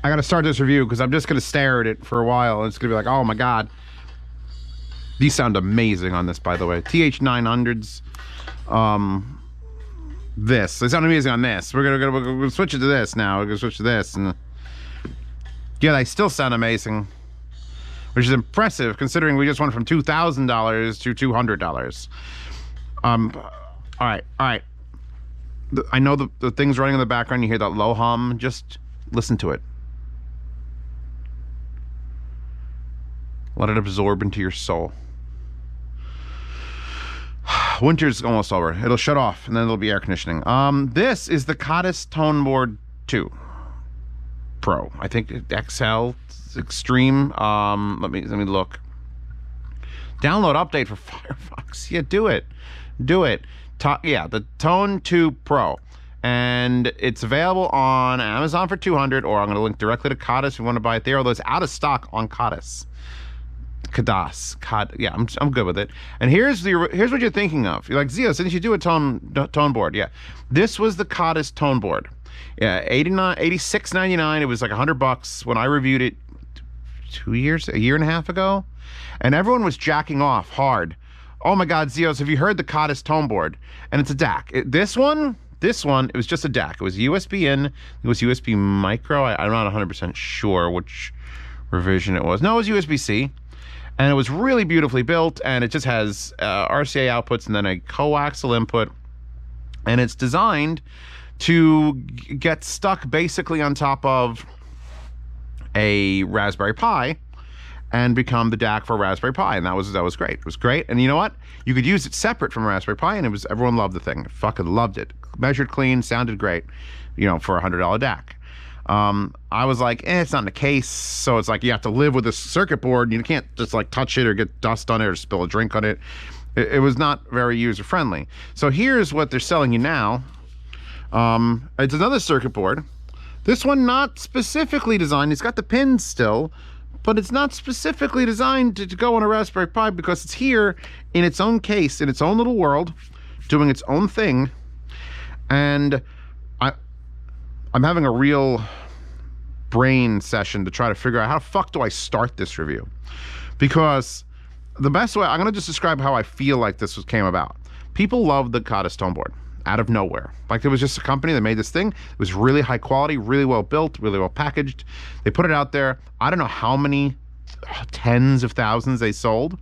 I gotta start this review because I'm just gonna stare at it for a while. And it's gonna be like, oh my god. These sound amazing on this, by the way. TH900s. They sound amazing on this. We're gonna switch it to this now. We're gonna switch to this, and yeah, they still sound amazing, which is impressive considering we just went from $2,000 to $200. All right. I know the thing's running in the background. You hear that low hum. Just listen to it. Let it absorb into your soul. Winter's almost over. It'll shut off, and then there'll be air conditioning. This is the Khadas Toneboard 2 Pro. I think XL Extreme. Let me look. Download update for Firefox. Yeah, do it. Yeah, the Tone 2 Pro, and it's available on Amazon for $200, or I'm going to link directly to Khadas if you want to buy it there. Although it's out of stock on Khadas. Yeah, I'm good with it. And here's what you're thinking of. You're like, Zio, since you do a tone board, yeah. This was the Khadas tone board. Yeah, $86.99. It was like $100 when I reviewed it a year and a half ago, and everyone was jacking off hard. Oh my God, Zios, have you heard the Khadas tone board? And it's a DAC. This one, it was just a DAC. It was USB in. It was USB micro. I'm not 100% sure which revision it was. No, it was USB-C. And it was really beautifully built, and it just has RCA outputs and then a coaxial input. And it's designed to get stuck basically on top of a Raspberry Pi and become the DAC for Raspberry Pi, and that was great. It was great, and you know what? You could use it separate from Raspberry Pi, and everyone loved the thing. Fucking loved it. Measured clean, sounded great, for a $100 DAC. I was like, it's not in the case, so it's like you have to live with this circuit board, and you can't just like touch it or get dust on it or spill a drink on it. It was not very user-friendly. So here's what they're selling you now. It's another circuit board. This one not specifically designed. It's got the pins still, but it's not specifically designed to go on a Raspberry Pi because it's here in its own case, in its own little world, doing its own thing. And I'm having a real brain session to try to figure out how the fuck do I start this review. Because the best way, I'm going to just describe how I feel like this came about. People love the Khadas tone board out of nowhere. Like there was just a company that made this thing. It was really high quality, really well built, really well packaged. They put it out there. I don't know how many tens of thousands they sold,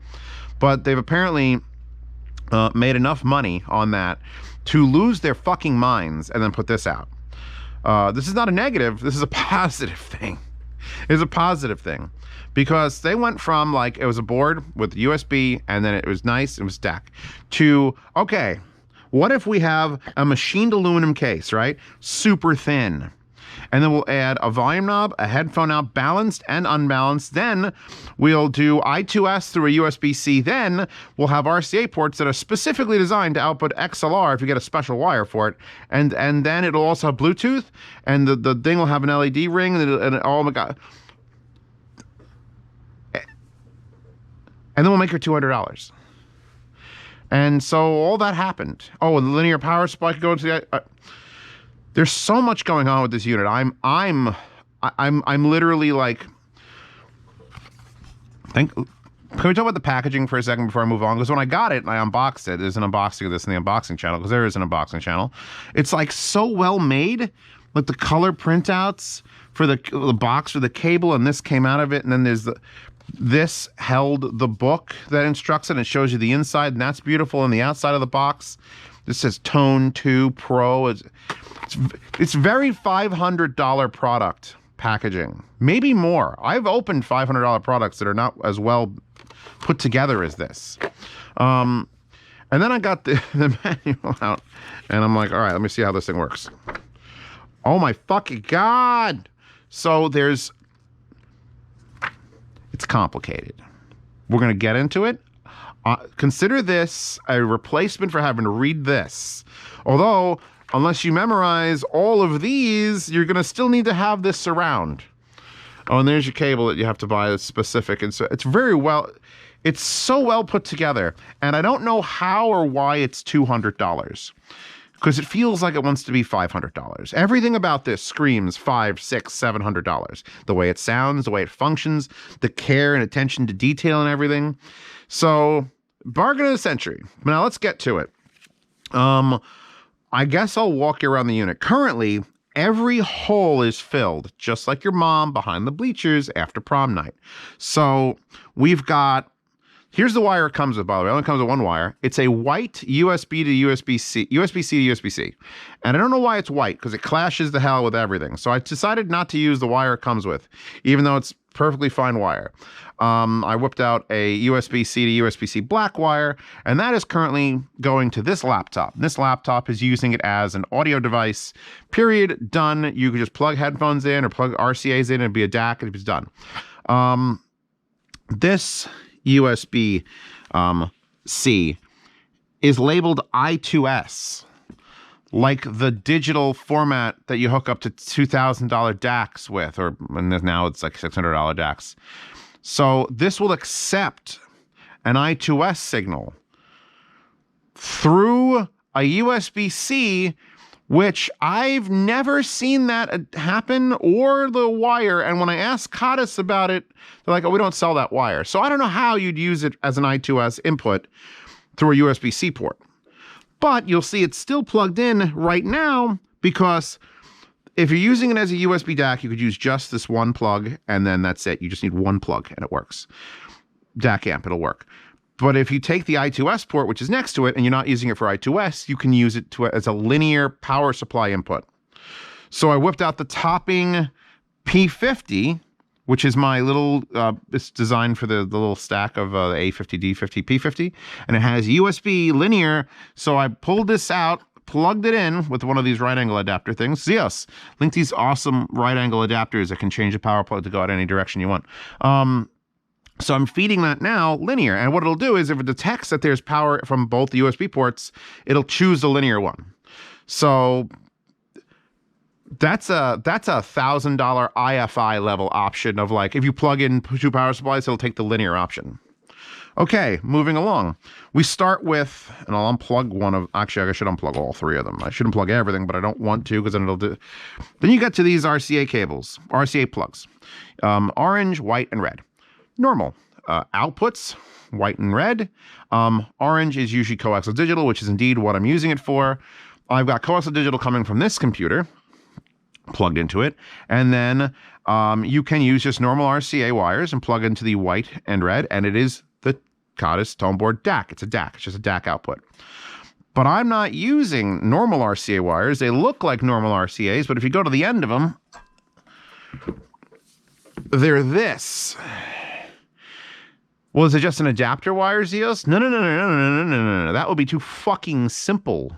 but they've apparently made enough money on that to lose their fucking minds and then put this out. This is not a negative. This is a positive thing. It's a positive thing because they went from like it was a board with USB and then it was nice, it was DAC, to okay, what if we have a machined aluminum case, right? Super thin. And then we'll add a volume knob, a headphone knob, balanced and unbalanced. Then we'll do I2S through a USB-C. Then we'll have RCA ports that are specifically designed to output XLR if you get a special wire for it. And then it'll also have Bluetooth, and the thing will have an LED ring, and oh my God. And then we'll make her $200. And so all that happened. Oh, and the linear power supply could go into the... There's so much going on with this unit. I'm literally like, can we talk about the packaging for a second before I move on? Because when I got it and I unboxed it, there's an unboxing of this in the unboxing channel, because there is an unboxing channel. It's like so well made, like the color printouts for the box for the cable, and this came out of it, and then there's this held the book that instructs it and shows you the inside, and that's beautiful. And the outside of the box, this says Tone 2 Pro. It's very $500 product packaging, maybe more. I've opened $500 products that are not as well put together as this. And then I got the manual out, and I'm like, all right, let me see how this thing works. Oh my fucking God. So it's complicated. We're going to get into it. Consider this a replacement for having to read this. Although, unless you memorize all of these, you're going to still need to have this surround. Oh, and there's your cable that you have to buy that's specific. And so it's so well put together. And I don't know how or why it's $200. because it feels like it wants to be $500. Everything about this screams $500, $600, $700. The way it sounds, the way it functions, the care and attention to detail and everything. So, bargain of the century. Now let's get to it. I guess I'll walk you around the unit. Currently, every hole is filled, just like your mom behind the bleachers after prom night. So we've got, here's the wire it comes with, by the way. It only comes with one wire. It's a white USB to USB-C, USB-C to USB-C. And I don't know why it's white, because it clashes the hell with everything. So I decided not to use the wire it comes with, even though it's perfectly fine wire. I whipped out a USB-C to USB-C black wire, and that is currently going to this laptop. This laptop is using it as an audio device. Period. Done. You could just plug headphones in or plug RCAs in and be a DAC and it's done. This USB C is labeled I2S, like the digital format that you hook up to $2,000 DACs with, and now it's like $600 DACs. So this will accept an I2S signal through a USB-C, which I've never seen that happen, or the wire. And when I asked Khadas about it, they're like, oh, we don't sell that wire. So I don't know how you'd use it as an I2S input through a USB-C port. But you'll see it's still plugged in right now, because if you're using it as a USB DAC, you could use just this one plug, and then that's it. You just need one plug, and it works. DAC amp, it'll work. But if you take the I2S port, which is next to it, and you're not using it for I2S, you can use it as a linear power supply input. So I whipped out the Topping P50, which is my little, it's designed for the little stack of the A50, D50, P50, and it has USB linear. So I pulled this out, plugged it in with one of these right angle adapter things. Zeus, link these awesome right angle adapters that can change the power plug to go out any direction you want. So I'm feeding that now linear, and what it'll do is if it detects that there's power from both the USB ports, it'll choose the linear one. So that's a $1,000 IFI level option of, like, if you plug in two power supplies, it'll take the linear option. Okay, moving along. We start with, and I'll unplug one of, actually I should unplug all three of them. I should unplug everything, but I don't want to, because then it'll do. Then you get to these RCA cables, RCA plugs. Orange, white, and red. Normal. Outputs, white and red. Orange is usually coaxial digital, which is indeed what I'm using it for. I've got coaxial digital coming from this computer, plugged into it, and then you can use just normal RCA wires and plug into the white and red, and it is the Khadas tone board DAC. It's a DAC. It's just a DAC output. But I'm not using normal RCA wires. They look like normal RCAs, but if you go to the end of them, they're this. Well, is it just an adapter wire, Zeus? No. That would be too fucking simple.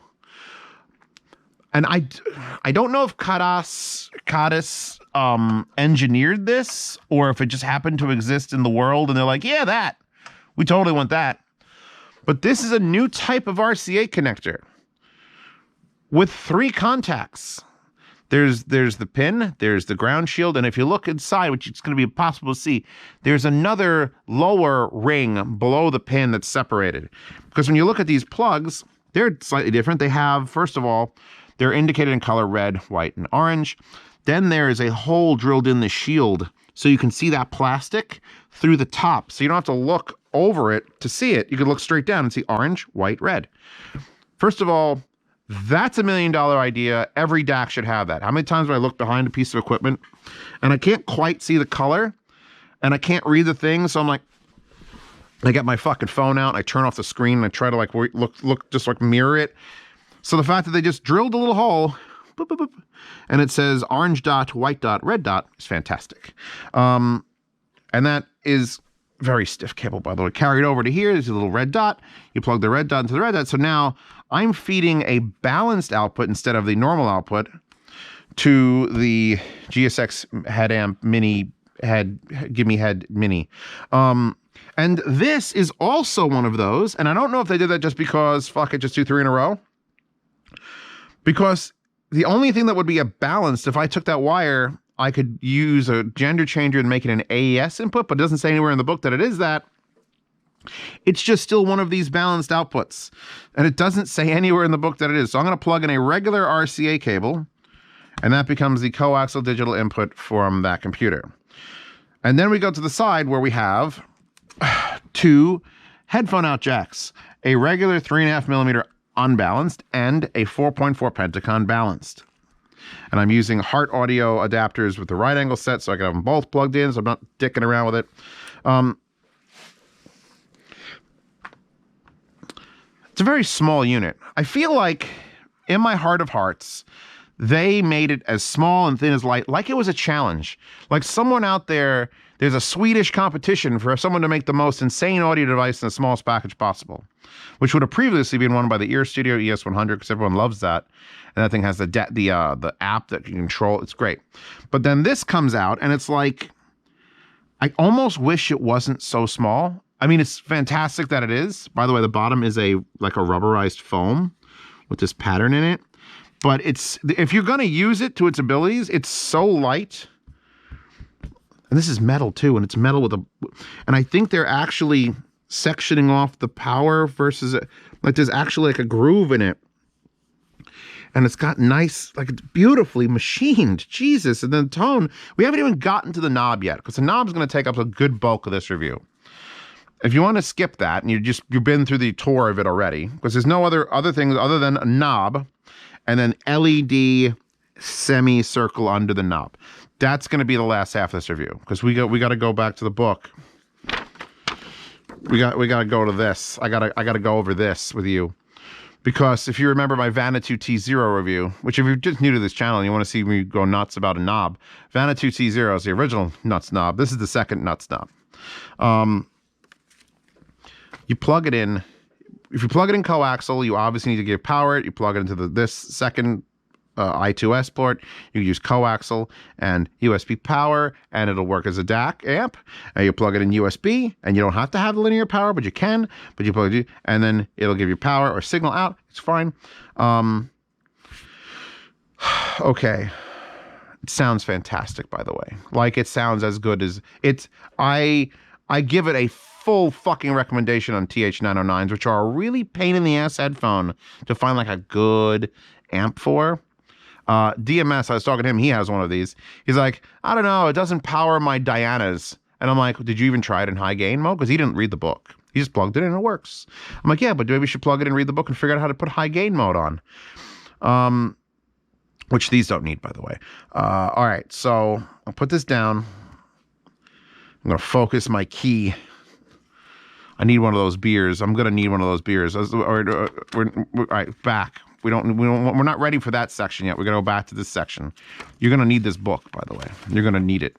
And I don't know if Khadas engineered this, or if it just happened to exist in the world and they're like, yeah, that. We totally want that. But this is a new type of RCA connector with 3 contacts. There's the pin, there's the ground shield, and if you look inside, which it's going to be impossible to see, there's another lower ring below the pin that's separated. Because when you look at these plugs, they're slightly different. They have, first of all, they're indicated in color red, white, and orange. Then there is a hole drilled in the shield, so you can see that plastic through the top. So you don't have to look over it to see it. You can look straight down and see orange, white, red. First of all, that's $1 million idea. Every DAC should have that. How many times have I looked behind a piece of equipment and I can't quite see the color and I can't read the thing? So I'm like, I get my fucking phone out and I turn off the screen and I try to like look, just like mirror it. So the fact that they just drilled a little hole, boop, boop, boop, and it says orange dot, white dot, red dot is fantastic. And that is very stiff cable, by the way. Carried over to here, there's a little red dot. You plug the red dot into the red dot. So now I'm feeding a balanced output instead of the normal output to the GSX head amp mini head, gimme head mini. And this is also one of those, and I don't know if they did that just because, fuck it, just do 3 in a row. Because the only thing that would be a balanced, if I took that wire, I could use a gender changer and make it an AES input, but it doesn't say anywhere in the book that it is that. It's just still one of these balanced outputs. And it doesn't say anywhere in the book that it is. So I'm going to plug in a regular RCA cable, and that becomes the coaxial digital input from that computer. And then we go to the side where we have two headphone out jacks, a regular 3.5mm unbalanced and a 4.4 Pentacon balanced. And I'm using Heart Audio adapters with the right angle set so I can have them both plugged in, so I'm not dicking around with it. It's a very small unit. I feel like, in my heart of hearts, they made it as small and thin as light, like it was a challenge. Like someone out there, there's a Swedish competition for someone to make the most insane audio device in the smallest package possible, which would have previously been won by the Ear Studio ES100 because everyone loves that. And that thing has the app that you control. It's great. But then this comes out and it's like, I almost wish it wasn't so small. I mean, it's fantastic that it is. By the way, the bottom is like a rubberized foam with this pattern in it. But if you're going to use it to its abilities, it's so light. And this is metal too, and it's metal and I think they're actually sectioning off the power versus like there's actually like a groove in it. And it's got nice, like it's beautifully machined. Jesus. And then tone, we haven't even gotten to the knob yet because the knob's going to take up a good bulk of this review. If you want to skip that and you've been through the tour of it already, because there's no other things other than a knob and then LED semicircle under the knob. That's going to be the last half of this review because we got to go back to the book. We got to go to this. I got to go over this with you. Because if you remember my Vanatu T0 review, which if you're just new to this channel and you want to see me go nuts about a knob, Vanatu T0 is the original nuts knob. This is the second nuts knob. You plug it in. If you plug it in coaxial, you obviously need to give power. You plug it into this second I2S port. You can use coaxial and USB power, and it'll work as a DAC amp. And you plug it in USB, and you don't have to have the linear power, but you can. But you plug it, and then it'll give you power or signal out. It's fine. Okay. It sounds fantastic, by the way. Like it sounds as good as it's. I give it a full fucking recommendation on TH909s, which are a really pain in the ass headphone to find like a good amp for. DMS, I was talking to him, he has one of these. He's like, I don't know, it doesn't power my Dianas. And I'm like, did you even try it in high gain mode? Because he didn't read the book. He just plugged it in and it works. I'm like, yeah, but maybe we should plug it and read the book and figure out how to put high gain mode on. Which these don't need, by the way. All right, so I'll put this down. I'm going to focus my key. I need one of those beers. I'm going to need one of those beers. All right, back. We're not ready for that section yet. We're going to go back to this section. You're going to need this book, by the way. You're going to need it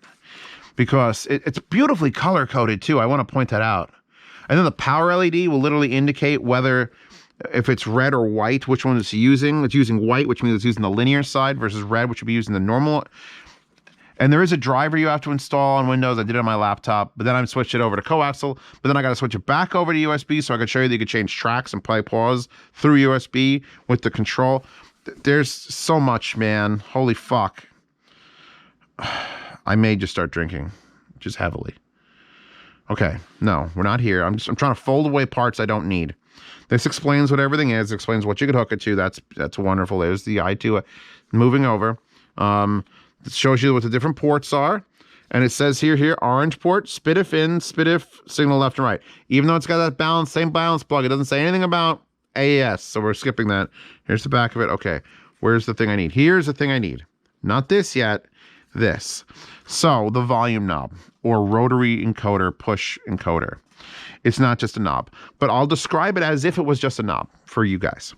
because it's beautifully color coded too. I want to point that out. And then the power LED will literally indicate whether, if it's red or white, which one it's using. It's using white, which means it's using the linear side, versus red, which would be using the normal. And there is a driver you have to install on Windows. I did it on my laptop, but then I switched it over to coaxial. But then I got to switch it back over to USB so I could show you that you could change tracks and play pause through USB with the control. There's so much, man. Holy fuck. I may just start drinking, just heavily. Okay, no, we're not here. I'm trying to fold away parts I don't need. This explains what everything is. It explains what you could hook it to. That's wonderful. There's the I2 moving over. It shows you what the different ports are. And it says here, orange port, SPDIF in, SPDIF, signal left and right. Even though it's got that same balance plug, it doesn't say anything about AES. So we're skipping that. Here's the back of it. Okay, where's the thing I need? Here's the thing I need. Not this yet, this. So the volume knob or rotary encoder, push encoder. It's not just a knob, but I'll describe it as if it was just a knob for you guys.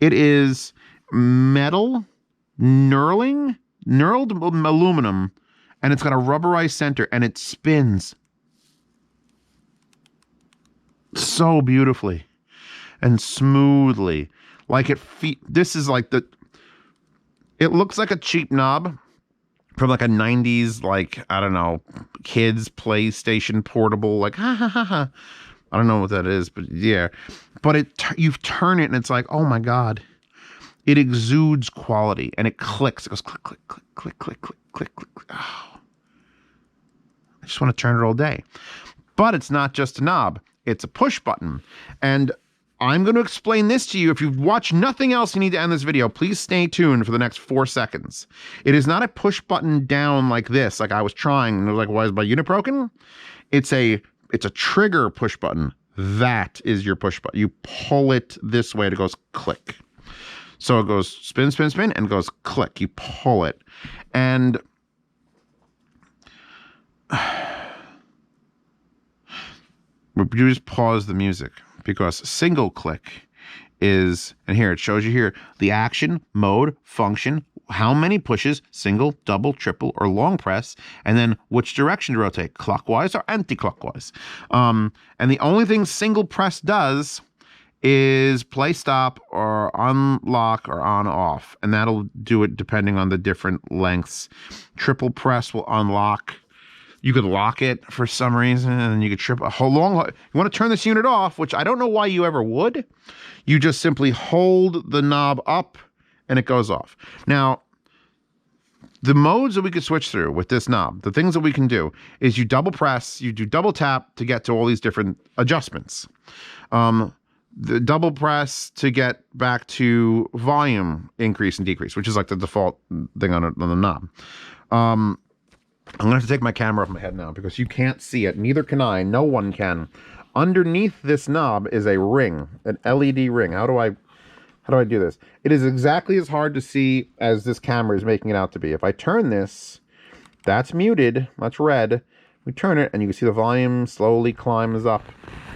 It is metal, knurled aluminum, and it's got a rubberized center, and it spins so beautifully and smoothly. Like this is like it looks like a cheap knob from like a 90s, like, I don't know, kids PlayStation portable, like, ha ha ha ha. I don't know what that is, but yeah. But you turn it and it's like, oh my God. It exudes quality and it clicks. It goes click, click, click, click, click, click, click, click. Oh. I just want to turn it all day. But it's not just a knob. it's a push button. And I'm going to explain this to you. If you've watched nothing else, you need to end this video. Please stay tuned for the next 4 seconds. It is not a push button down like this, like I was trying. And I was like, why is my unit broken? It's a trigger push button. That is your push button. You pull it this way, and it goes click. So it goes spin, spin, spin, and it goes click. You pull it. And you just pause the music, because single click is, and here it shows you here, the action, mode, function, how many pushes, single, double, triple, or long press, and then which direction to rotate, clockwise or anti-clockwise. And the only thing single press does is play stop or unlock or on off, and that'll do it depending on the different lengths. Triple press will unlock. You could lock it for some reason, and you could trip a whole long. You want to turn this unit off, which I don't know why you ever would. You just simply hold the knob up and it goes off. Now, the modes that we could switch through with this knob, the things that we can do is you double press, you do double tap to get to all these different adjustments. The double press to get back to volume increase and decrease, which is like the default thing on the knob. I'm going to have to take my camera off my head now because you can't see it. Neither can I. No one can. Underneath this knob is a ring, an LED ring. How do I do this? It is exactly as hard to see as this camera is making it out to be. If I turn this, that's muted, that's red. We turn it and you can see the volume slowly climbs up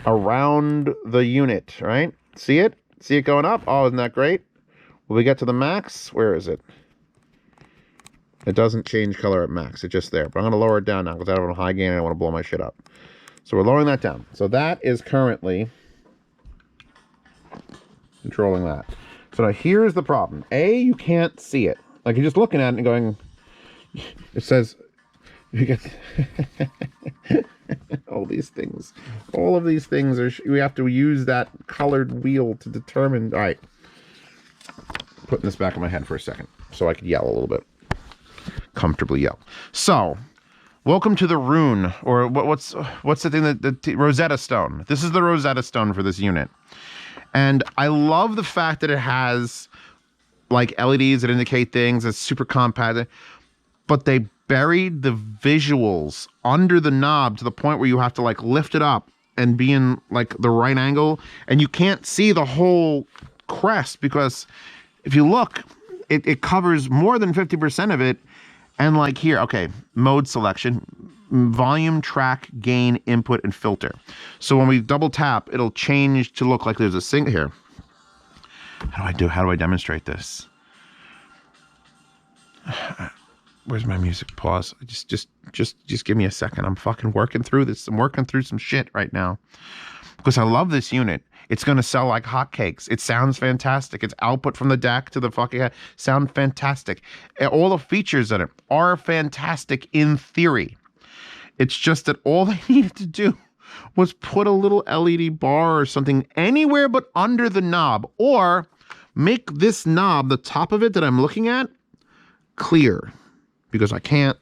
around the unit, right? See it? See it going up? Oh, isn't that great? Will we get to the max? Where is it? It doesn't change color at max. It's just there. But I'm going to lower it down now because I have it on high gain and I don't want to blow my shit up. So we're lowering that down. So that is currently controlling that. So now here's the problem. A, you can't see it. Like you're just looking at it and going, it says, you get all these things. All of these things are, we have to use that colored wheel to determine. All right. Putting this back in my head for a second so I could yell a little bit. Comfortably yell. So, welcome to the rune, or what's the thing that the Rosetta Stone. This is the Rosetta Stone for this unit. And I love the fact that it has like LEDs that indicate things. It's super compact, but they buried the visuals under the knob to the point where you have to like lift it up and be in like the right angle, and you can't see the whole crest because if you look, it covers more than 50% of it. And like here, okay, mode selection, volume, track, gain, input, and filter. So when we double tap, it'll change to look like there's a sync here. How do I demonstrate this? Where's my music? Pause. Just give me a second. I'm fucking working through this. I'm working through some shit right now because I love this unit. It's going to sell like hotcakes. It sounds fantastic. Its output from the DAC to the fucking head sound fantastic. All the features in it are fantastic in theory. It's just that all they needed to do was put a little LED bar or something anywhere but under the knob, or make this knob, the top of it that I'm looking at, clear, because I can't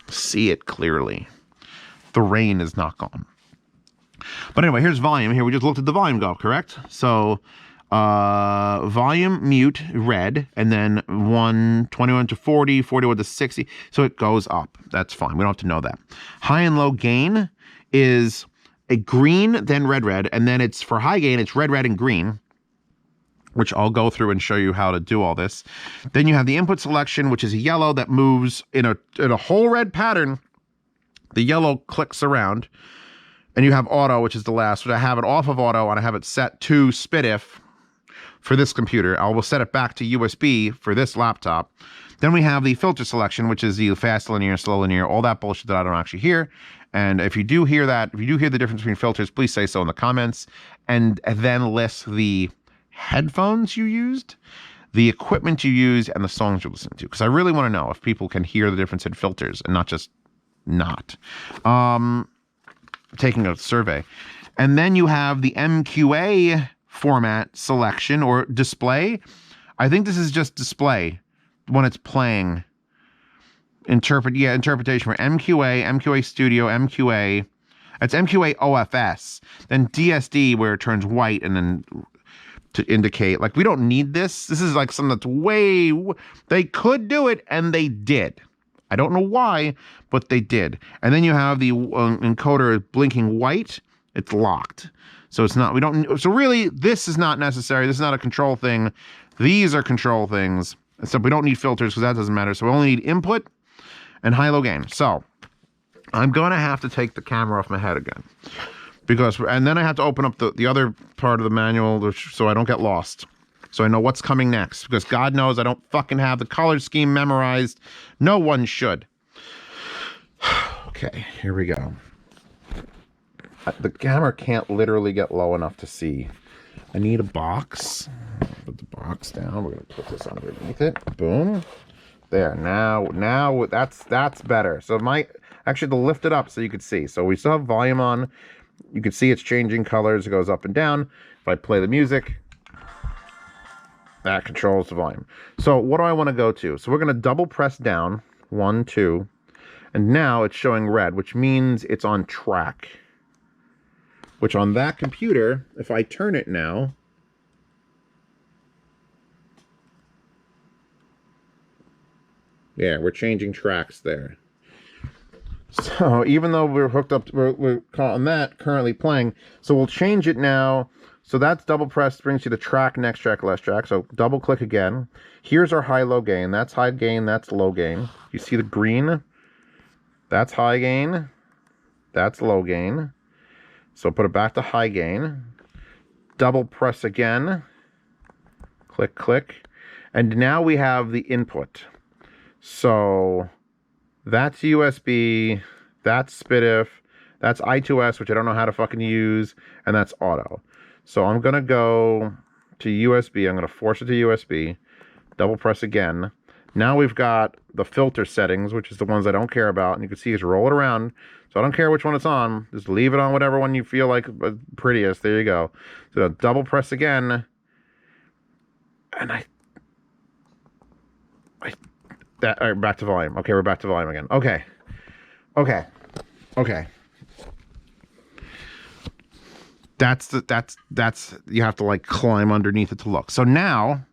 see it clearly. The rain is not gone. But anyway, here's volume. Here we just looked at the volume go, correct? So volume, mute, red, and then 21 to 40, 41 to 60. So it goes up. That's fine. We don't have to know that. High and low gain is a green, then red, red. And then it's for high gain, it's red, red, and green, which I'll go through and show you how to do all this. Then you have the input selection, which is a yellow that moves in a whole red pattern. The yellow clicks around. And you have auto, which is the last, which I have it off of auto, and I have it set to SPDIF for this computer. I will set it back to USB for this laptop. Then we have the filter selection, which is the fast linear, slow linear, all that bullshit that I don't actually hear. And if you do hear that, if you do hear the difference between filters, please say so in the comments. And then list the headphones you used, the equipment you use, and the songs you're listening to. Because I really want to know if people can hear the difference in filters and not just not. Taking a survey. And then you have the MQA format selection or display. I think this is just display when it's playing. Interpretation for MQA, MQA Studio, MQA. That's MQA OFS. Then DSD, where it turns white and then to indicate, like, we don't need this. This is like something that's way, they could do it, and they did. I don't know why, but they did. And then you have the encoder blinking white. It's locked. So it's not, we don't, so really, this is not necessary. This is not a control thing. These are control things. So we don't need filters because that doesn't matter. So we only need input and high-low gain. So I'm going to have to take the camera off my head again. Because, and then I have to open up the other part of the manual so I don't get lost. So I know what's coming next. Because God knows I don't fucking have the color scheme memorized. No one should. Okay, here we go. The camera can't literally get low enough to see. I need a box. Put the box down. We're going to put this underneath it. Boom. There. Now that's better. So it might actually to lift it up so you could see. So we still have volume on. You can see it's changing colors. It goes up and down. If I play the music, that controls the volume. So what do I want to go to? So we're going to double press down. 1, 2. And now it's showing red, which means it's on track. Which on that computer, if I turn it now, yeah, we're changing tracks there. So even though we're hooked up, we're on that currently playing. So we'll change it now. So that's double press, brings you to track, next track, last track. So double click again. Here's our high-low gain. That's high gain, that's low gain. You see the green? That's high gain. That's low gain. So put it back to high gain. Double press again. Click, click. And now we have the input. So that's USB, that's SPDIF, that's I2S, which I don't know how to fucking use, and that's auto. So I'm going to go to USB. I'm going to force it to USB. Double press again. Now we've got the filter settings, which is the ones I don't care about. And you can see it's roll it around. So I don't care which one it's on. Just leave it on whatever one you feel like prettiest. There you go. So double press again. And all right, back to volume. Okay, we're back to volume again. Okay. That's you have to like climb underneath it to look. So now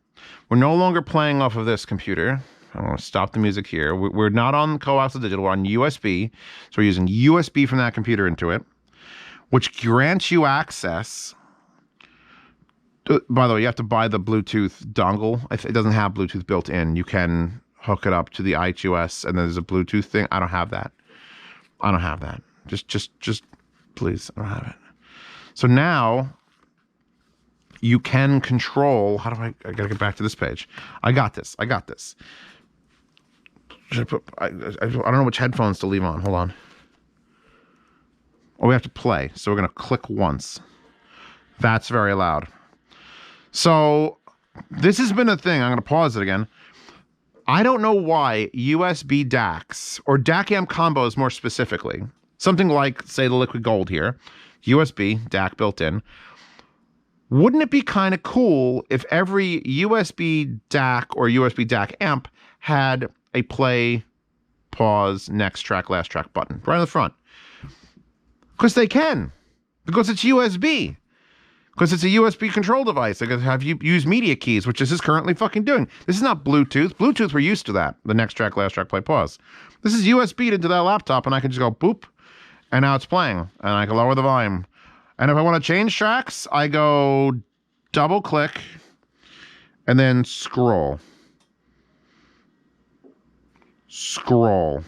we're no longer playing off of this computer. I'm going to stop the music here. We're not on coaxial digital. We're on USB. So we're using USB from that computer into it, which grants you access. By the way, you have to buy the Bluetooth dongle. If it doesn't have Bluetooth built in, you can hook it up to the I2S, and there's a Bluetooth thing. I don't have that. Just please, I don't have it. So now you can control. How do I gotta get back to this page. I got this. Should I put? I don't know which headphones to leave on. Hold on. Oh, we have to play. So we're gonna click once. That's very loud. So this has been a thing. I'm gonna pause it again. I don't know why USB DACs, or DAC amp combos more specifically, something like, say, the Liquid Gold here, USB, DAC built in, wouldn't it be kind of cool if every USB DAC or USB DAC amp had a play, pause, next track, last track button right on the front? Because they can. Because it's USB. Because it's a USB control device. They can have you use media keys, which this is currently fucking doing. This is not Bluetooth. Bluetooth, we're used to that. The next track, last track, play, pause. This is USB'd into that laptop, and I can just go boop, and now it's playing. And I can lower the volume. And if I want to change tracks, I go double click, and then scroll. Scroll.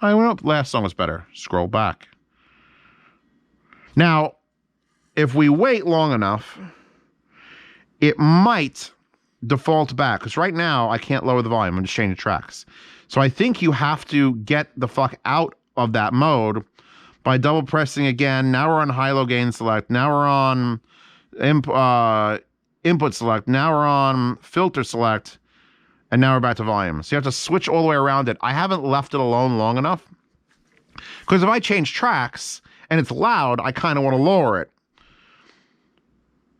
I went up, last song was better. Scroll back. Now, if we wait long enough, it might default back. Because right now, I can't lower the volume. I'm just changing tracks. So I think you have to get the fuck out of that mode by double pressing again. Now we're on high-low gain select. Now we're on input select. Now we're on filter select. And now we're back to volume. So you have to switch all the way around it. I haven't left it alone long enough. Because if I change tracks and it's loud, I kind of want to lower it.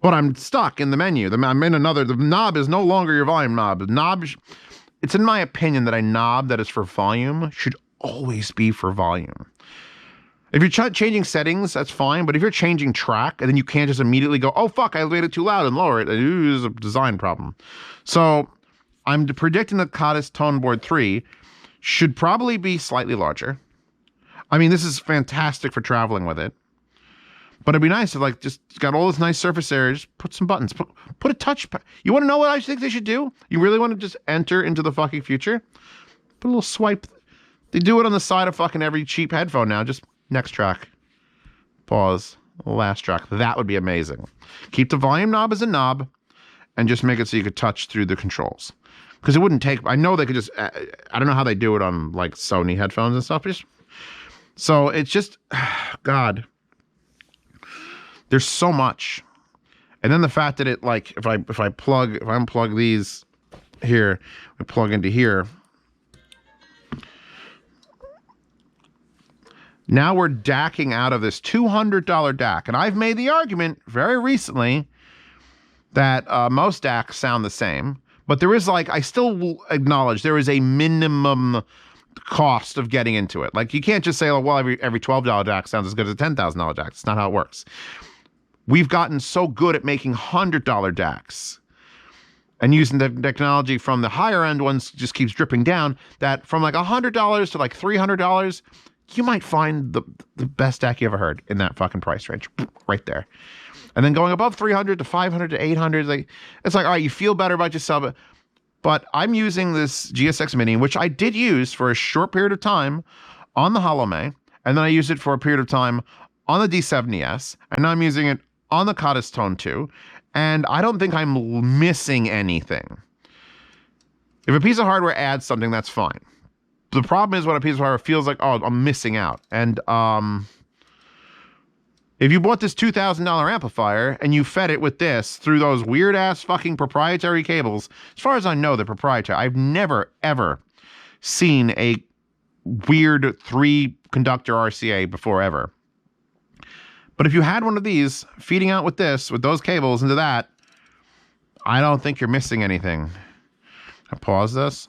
But I'm stuck in the menu. I'm in another. The knob is no longer your volume knob. The knob, it's in my opinion that a knob that is for volume should always be for volume. If you're changing settings, that's fine. But if you're changing track and then you can't just immediately go, oh, fuck, I made it too loud and lower it. It is a design problem. So I'm predicting the Khadas Tone Board 3 should probably be slightly larger. I mean, this is fantastic for traveling with it. But it'd be nice if, like, just got all this nice surface area, just put some buttons. Put a touch. You want to know what I think they should do? You really want to just enter into the fucking future? Put a little swipe. They do it on the side of fucking every cheap headphone now. Just next track. Pause. Last track. That would be amazing. Keep the volume knob as a knob and just make it so you could touch through the controls. Because it wouldn't take... I know they could just... I don't know how they do it on, like, Sony headphones and stuff. So it's just... God... There's so much. And then the fact that it, like, if I unplug these here, I plug into here. Now we're DACing out of this $200 DAC. And I've made the argument very recently that most DACs sound the same. But there is, like, I still will acknowledge there is a minimum cost of getting into it. Like, you can't just say, oh, well, every $12 DAC sounds as good as a $10,000 DAC. That's not how it works. We've gotten so good at making $100 DACs and using the technology from the higher end ones just keeps dripping down that from like $100 to like $300, you might find the best DAC you ever heard in that fucking price range right there. And then going above 300 to 500 to 800, like, it's like, all right, you feel better about yourself. But I'm using this GSX Mini, which I did use for a short period of time on the HoloMay. And then I used it for a period of time on the D70S. And now I'm using it on the Khadas Tone 2, and I don't think I'm missing anything. If a piece of hardware adds something, that's fine. The problem is when a piece of hardware feels like, oh, I'm missing out. And if you bought this $2,000 amplifier and you fed it with this through those weird-ass fucking proprietary cables, as far as I know, they're proprietary. I've never, ever seen a weird 3-conductor RCA before, ever. But if you had one of these, feeding out with this, with those cables into that, I don't think you're missing anything. I pause this.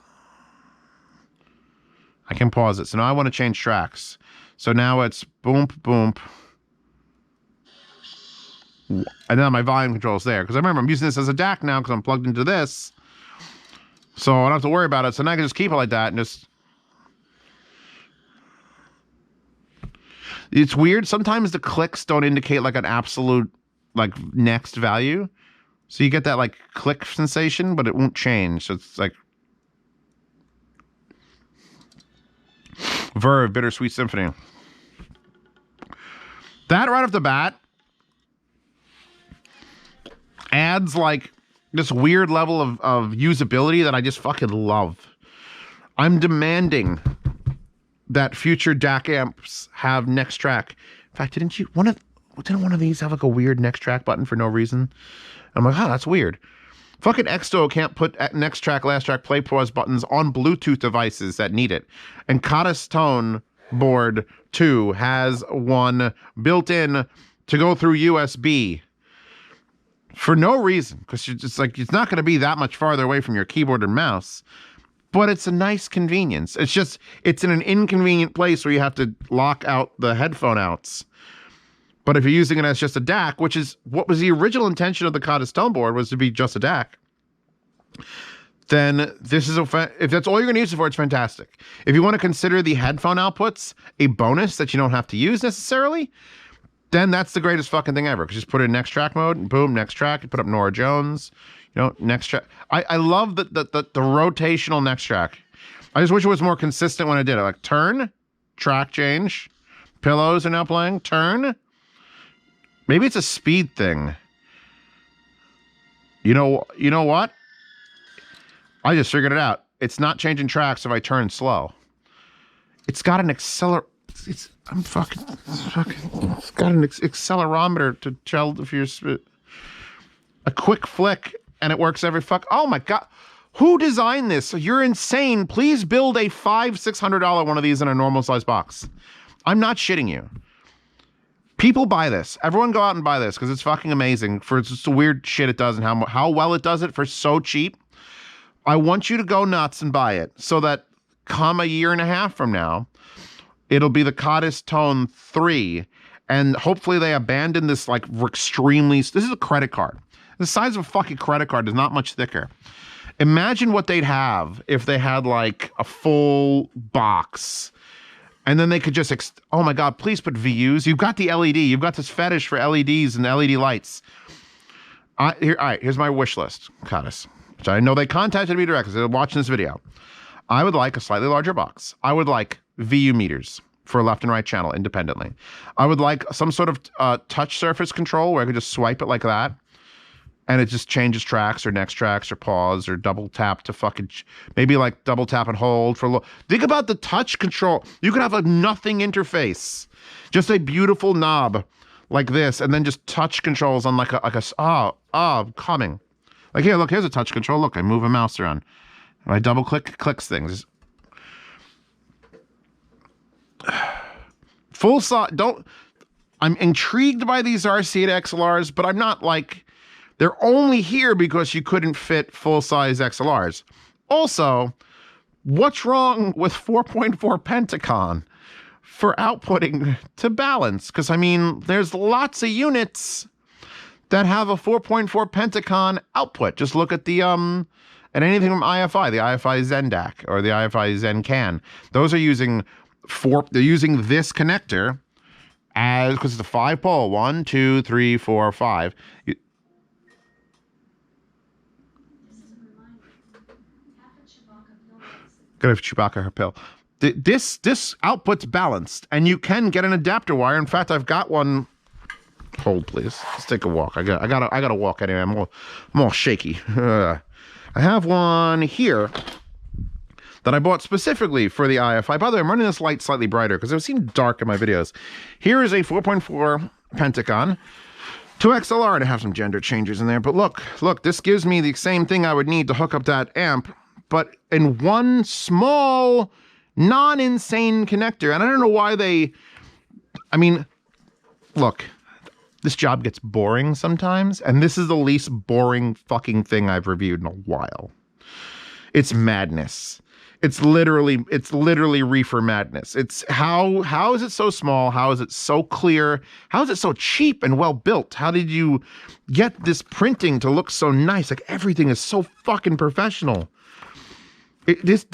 I can pause it. So now I want to change tracks. So now it's boom, boom. And then my volume control's there. Because I remember I'm using this as a DAC now because I'm plugged into this. So I don't have to worry about it. So now I can just keep it like that and just... It's weird. Sometimes the clicks don't indicate like an absolute like next value. So you get that like click sensation, but it won't change. So it's like Verve, Bittersweet Symphony. That right off the bat adds like this weird level of usability that I just fucking love. I'm demanding that future DAC amps have next track. In fact, didn't one of these have like a weird next track button for no reason? I'm like, oh, that's weird. Fucking Exto can't put next track, last track, play, pause buttons on Bluetooth devices that need it. And Khadas Tone Board 2 has one built in to go through USB for no reason. Because it's like, it's not going to be that much farther away from your keyboard and mouse. But it's a nice convenience. It's just, it's in an inconvenient place where you have to lock out the headphone outs. But if you're using it as just a DAC, which is what was the original intention of the Khadas Tone Board, was to be just a DAC, then this is if that's all you're going to use it for, it's fantastic. If you want to consider the headphone outputs a bonus that you don't have to use necessarily, then that's the greatest fucking thing ever. Because just put it in next track mode, and boom, next track. You put up Nora Jones. You know, next track. I love the rotational next track. I just wish it was more consistent when I did it. Like turn, track change, pillows are now playing, turn. Maybe it's a speed thing. You know what? I just figured it out. It's not changing tracks if I turn slow. It's got an accelerator. It's got an accelerometer to tell if you're a quick flick. And it works every oh my God. Who designed this? You're insane. Please build a $500-600 one of these in a normal size box. I'm not shitting you. People buy this. Everyone go out and buy this because it's fucking amazing for just the weird shit it does and how well it does it for so cheap. I want you to go nuts and buy it so that come a year and a half from now, It'll be the Khadas Tone 3. And hopefully they abandon this like extremely, this is a credit card. The size of a fucking credit card is not much thicker. Imagine what they'd have if they had like a full box and then they could just, oh my God, please put VUs. You've got the LED. You've got this fetish for LEDs and LED lights. All right, here's my wish list, Khadas. Which I know they contacted me directly. They're watching this video. I would like a slightly larger box. I would like VU meters for left and right channel independently. I would like some sort of touch surface control where I could just swipe it like that. And it just changes tracks or next tracks or pause or double tap to fucking, maybe like double tap and hold for think about the touch control. You could have a nothing interface, just a beautiful knob like this, and then just touch controls on like a coming. Like here, look, here's a touch control. Look, I move a mouse around. I double click, clicks things. Full size, I'm intrigued by these RC8 XLRs, but I'm not like, they're only here because you couldn't fit full-size XLRs. Also, what's wrong with 4.4 Pentacon for outputting to balance? Because, I mean, there's lots of units that have a 4.4 Pentacon output. Just look at the, and anything from IFI, the IFI ZenDAC or the IFI ZenCan. Those are using they're using this connector as, because it's a 5-pole, 1, 2, 3, 4, 5. Gotta have Chewbacca her pill. This output's balanced, and you can get an adapter wire. In fact, I've got one. Hold, please. Let's take a walk. I gotta walk anyway. I'm all shaky. I have one here that I bought specifically for the IFI. By the way, I'm running this light slightly brighter because it seemed dark in my videos. Here is a 4.4 Pentacon. 2XLR to have some gender changes in there. But look, this gives me the same thing I would need to hook up that amp, but in one small, non-insane connector. And I don't know why I mean, look, this job gets boring sometimes, and this is the least boring fucking thing I've reviewed in a while. It's madness. It's literally reefer madness. It's how is it so small? How is it so clear? How is it so cheap and well built? How did you get this printing to look so nice? Like everything is so fucking professional. This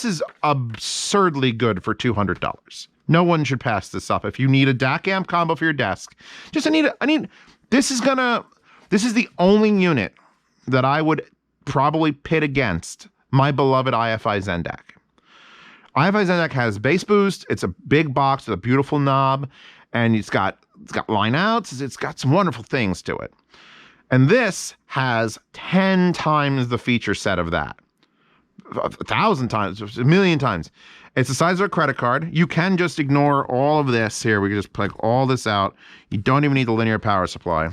is absurdly good for $200. No one should pass this up. If you need a DAC amp combo for your desk, this is the only unit that I would probably pit against my beloved IFI ZenDAC. IFI ZenDAC has bass boost. It's a big box with a beautiful knob, and it's got line outs. It's got some wonderful things to it. And this has 10 times the feature set of that. 1,000 times, 1,000,000 times. It's the size of a credit card. You can just ignore all of this here. We can just plug all this out. You don't even need the linear power supply.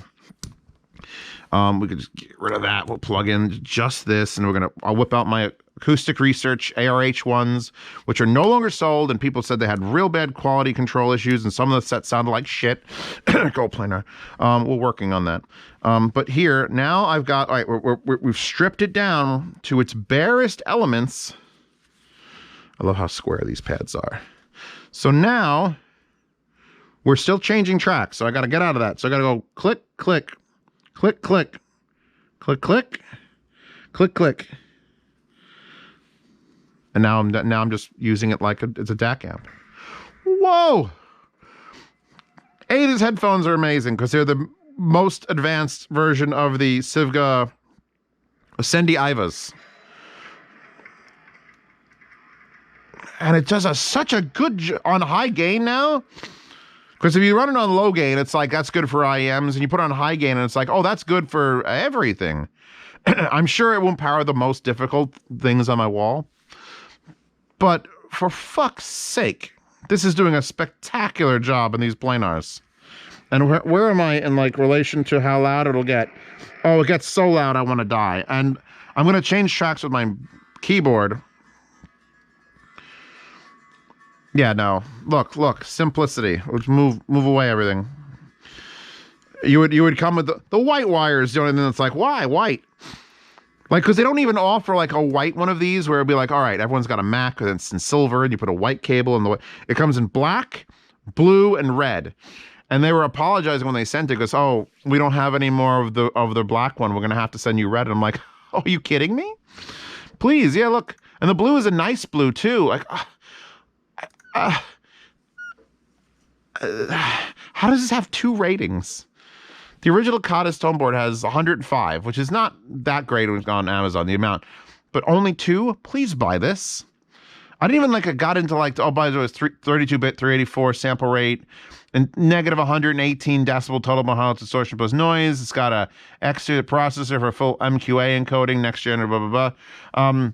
We could just get rid of that. We'll plug in just this, and I'll whip out my Acoustic Research ARH ones, which are no longer sold, and people said they had real bad quality control issues, and some of the sets sounded like shit. Go planar. We're working on that. But here, now I've got, all right, we've stripped it down to its barest elements. I love how square these pads are. So now, we're still changing tracks, so I got to get out of that. So I got to go click, click, click, click, click, click, click, click. And now I'm just using it like it's a DAC amp. Whoa! These headphones are amazing because they're the most advanced version of the Sivga Ascendi Ivas. And it does such a good job on high gain now. Because if you run it on low gain, it's like, that's good for IEMs. And you put it on high gain, and it's like, oh, that's good for everything. I'm sure it won't power the most difficult things on my wall. But for fuck's sake, this is doing a spectacular job in these planars. And where am I in like relation to how loud it'll get? Oh, it gets so loud I want to die. And I'm going to change tracks with my keyboard. Yeah, no. Look, simplicity. Let's move away everything. You would come with the white wires, the only thing that's like, why white? Like, because they don't even offer like a white one of these where it'd be like, all right, everyone's got a Mac and it's in silver and you put a white cable and it comes in black, blue, and red. And they were apologizing when they sent it because, oh, we don't have any more of the black one. We're going to have to send you red. And I'm like, oh, are you kidding me? Please. Yeah, look. And the blue is a nice blue too. Like, how does this have 2 ratings? The original Khadas tone board has 105, which is not that great on Amazon, the amount, but only 2. Please buy this. I didn't even like got into like, oh, by the way, it's 32-bit, 384 sample rate, and negative 118 decibel total Mahalo distortion plus noise. It's got a extra processor for full MQA encoding, next gen, blah, blah, blah.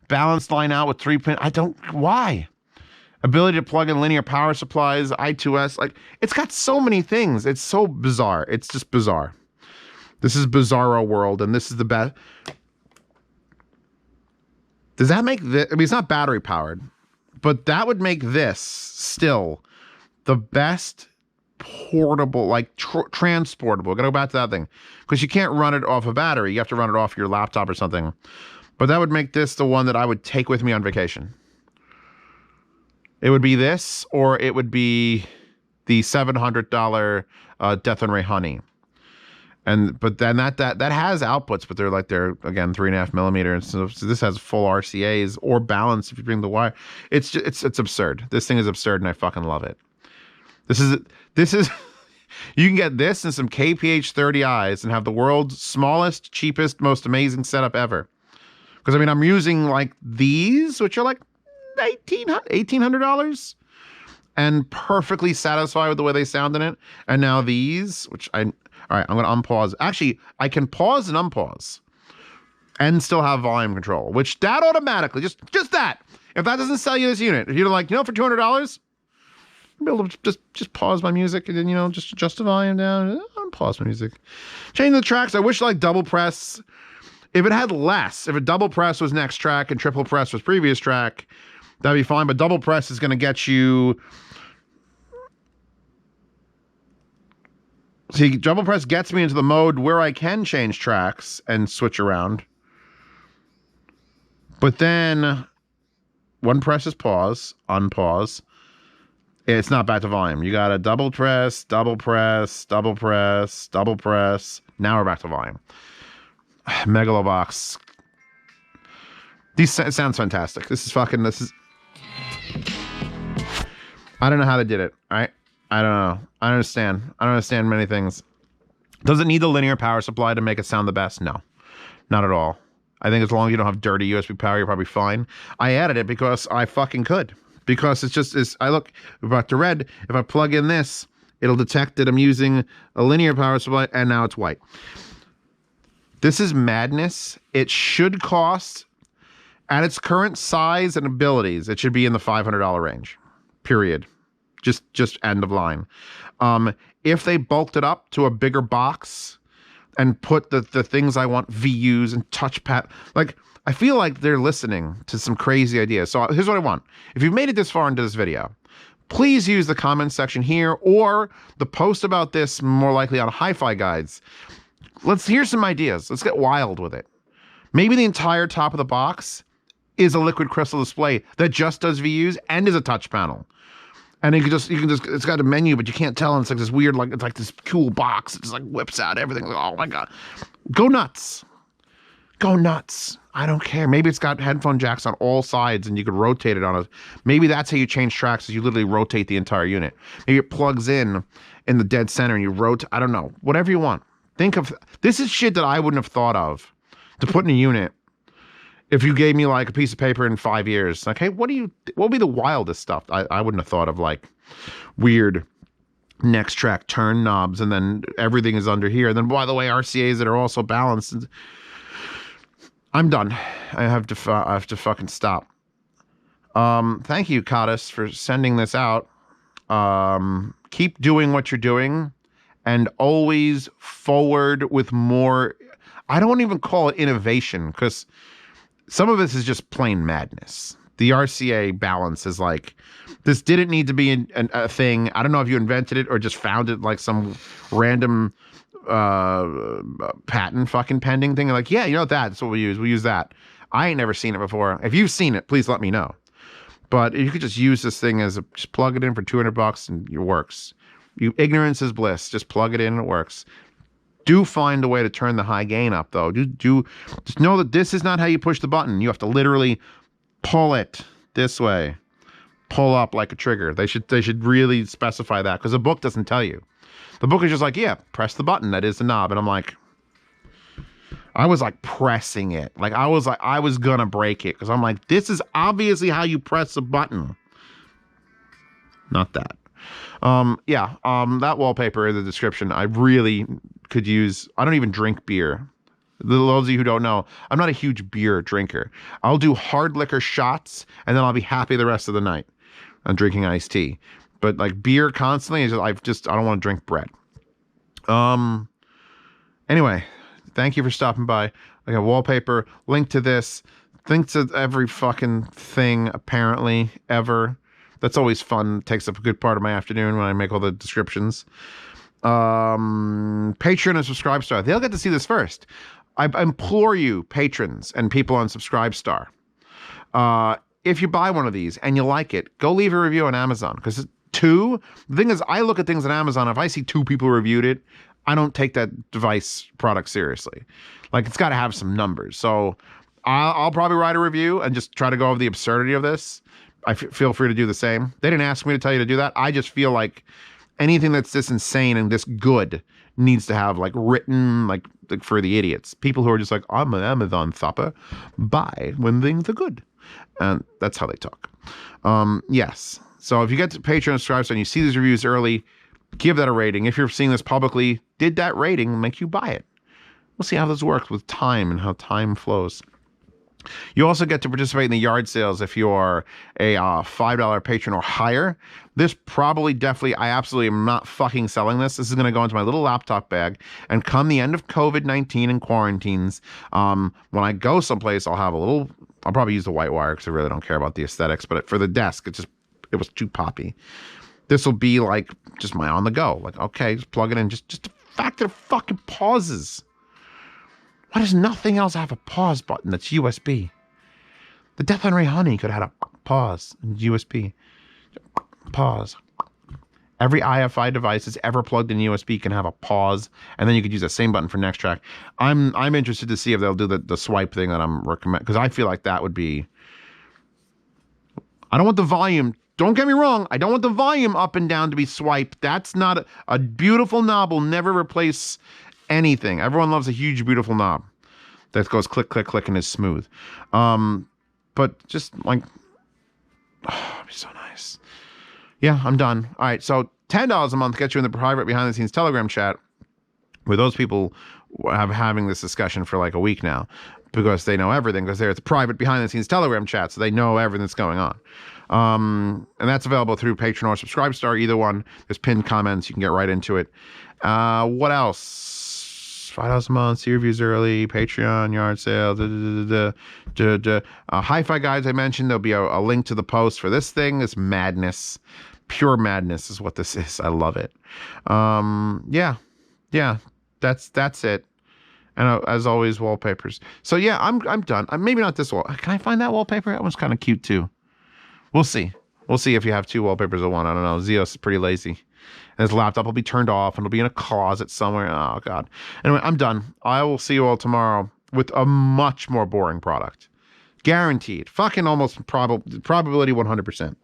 Balanced line out with 3-pin. Why? Ability to plug in linear power supplies, I2S. Like, it's got so many things. It's so bizarre. It's just bizarre. This is Bizarro World, and this is the best. Does that make this? I mean, it's not battery powered, but that would make this still the best portable, like transportable. Gotta go back to that thing. Because you can't run it off a battery. You have to run it off your laptop or something. But that would make this the one that I would take with me on vacation. It would be this, or it would be the $700 Death and Ray Honey. But then that has outputs, but they're again 3.5 millimeters. So this has full RCAs or balance if you bring the wire. It's absurd. This thing is absurd, and I fucking love it. This is you can get this and some KPH 30Is and have the world's smallest, cheapest, most amazing setup ever. Because I mean, I'm using like these, which are like $1,800 and perfectly satisfied with the way they sound in it. And now these, which all right, I'm going to unpause. Actually, I can pause and unpause and still have volume control, which that automatically, just that. If that doesn't sell you this unit, if you're like, for $200, I'll be able to just pause my music and then, just adjust the volume down, unpause my music. Change the tracks. I wish like double press, if it had less, if a double press was next track and triple press was previous track, that'd be fine. But double press is going to get you. See, double press gets me into the mode where I can change tracks and switch around. But then one press is pause, unpause. It's not back to volume. You got to double press, double press, double press, double press. Now we're back to volume. Megalobox. It sounds fantastic. This is. I don't know how they did it. I don't know. I don't understand. I don't understand many things. Does it need the linear power supply to make it sound the best? No, not at all. I think as long as you don't have dirty USB power, you're probably fine. I added it because I fucking could. Because I look about the red. If I plug in this, it'll detect that I'm using a linear power supply, and now it's white. This is madness. It should cost, at its current size and abilities, it should be in the $500 range. Period. Just end of line. If they bulked it up to a bigger box and put the things I want, VUs and touchpad, like, I feel like they're listening to some crazy ideas. So here's what I want. If you've made it this far into this video, please use the comment section here or the post about this, more likely on Hi-Fi Guides. Let's hear some ideas. Let's get wild with it. Maybe the entire top of the box is a liquid crystal display that just does VUs and is a touch panel. And you can just, it's got a menu, but you can't tell. And it's like this weird, like, it's like this cool box. It just like whips out everything. Like, oh my God. Go nuts. Go nuts. I don't care. Maybe it's got headphone jacks on all sides and you could rotate it on it. Maybe that's how you change tracks, is you literally rotate the entire unit. Maybe it plugs in the dead center and you rotate. I don't know. Whatever you want. Think of, this is shit that I wouldn't have thought of to put in a unit if you gave me like a piece of paper in 5 years. Like, hey, what would be the wildest stuff? I wouldn't have thought of like weird next track turn knobs and then everything is under here. And then, by the way, RCAs that are also balanced. I'm done. I have to fucking stop. Thank you, Khadas, for sending this out. Keep doing what you're doing and always forward with more. I don't even call it innovation because some of this is just plain madness. The RCA balance is like, this didn't need to be a thing. I don't know if you invented it or just found it like some random patent fucking pending thing. Like, yeah, you know that's what we use. We use that. I ain't never seen it before. If you've seen it, please let me know. But you could just use this thing as just plug it in for $200 and it works. Ignorance is bliss. Just plug it in and it works. Do find a way to turn the high gain up though. Just know that this is not how you push the button. You have to literally pull it this way. Pull up like a trigger. They should really specify that because the book doesn't tell you. The book is just like, yeah, press the button. That is the knob. And I'm like, I was like pressing it. Like I was gonna break it because I'm like, this is obviously how you press a button. Not that. That wallpaper in the description, I really could use. I don't even drink beer. Those of you who don't know, I'm not a huge beer drinker. I'll do hard liquor shots and then I'll be happy the rest of the night. I'm drinking iced tea. But like beer constantly, I don't want to drink bread. Anyway, thank you for stopping by. I got wallpaper, link to this, link to every fucking thing apparently ever. That's always fun. It takes up a good part of my afternoon when I make all the descriptions. Patreon and Subscribestar. They'll get to see this first. I implore you, patrons and people on Subscribestar. If you buy one of these and you like it, go leave a review on Amazon. Because the thing is, I look at things on Amazon. If I see 2 people reviewed it, I don't take that device product seriously. Like, it's got to have some numbers. So I'll probably write a review and just try to go over the absurdity of this. Feel free to do the same. They didn't ask me to tell you to do that. I just feel like anything that's this insane and this good needs to have like written like for the idiots. People who are just like, I'm an Amazon thopper. Buy when things are good. And that's how they talk. Yes. So if you get to Patreon and subscribe and you see these reviews early, give that a rating. If you're seeing this publicly, did that rating make you buy it? We'll see how this works with time and how time flows. You also get to participate in the yard sales if you are a $5 patron or higher. This definitely, I absolutely am not fucking selling this. This is going to go into my little laptop bag. And come the end of COVID-19 and quarantines, when I go someplace, I'll probably use the white wire because I really don't care about the aesthetics. But for the desk, it was too poppy. This will be like just my on the go. Like, okay, just plug it in. Just the fact that it fucking pauses. Why does nothing else have a pause button that's USB? The Death and Ray Honey could have had a pause and USB. Pause. Every IFI device that's ever plugged in USB can have a pause, and then you could use the same button for next track. I'm interested to see if they'll do the swipe thing that I'm recommending, because I feel like that would be. I don't want the volume. Don't get me wrong. I don't want the volume up and down to be swiped. That's not a beautiful knob will never replace anything. Everyone loves a huge, beautiful knob that goes click, click, click and is smooth. But just like, it'd be so nice. Yeah, I'm done. All right, so $10 a month gets you in the private behind-the-scenes Telegram chat where those people having this discussion for like a week now because they know everything because it's a private behind-the-scenes Telegram chat, so they know everything that's going on. And that's available through Patreon or Subscribestar, either one. There's pinned comments. You can get right into it. What else? $5 a month, see reviews early, Patreon, yard sale, Hi-Fi Guides I mentioned. There'll be a link to the post for this thing. It's madness. Pure madness is what this is. I love it. Yeah, that's it. And as always, wallpapers. So yeah, I'm done. Maybe not this wall. Can I find that wallpaper? That one's kind of cute too. We'll see. We'll see if you have 2 wallpapers or 1. I don't know. Zeos is pretty lazy. And his laptop will be turned off and it'll be in a closet somewhere. Oh, God. Anyway, I'm done. I will see you all tomorrow with a much more boring product. Guaranteed. Fucking almost probability 100%.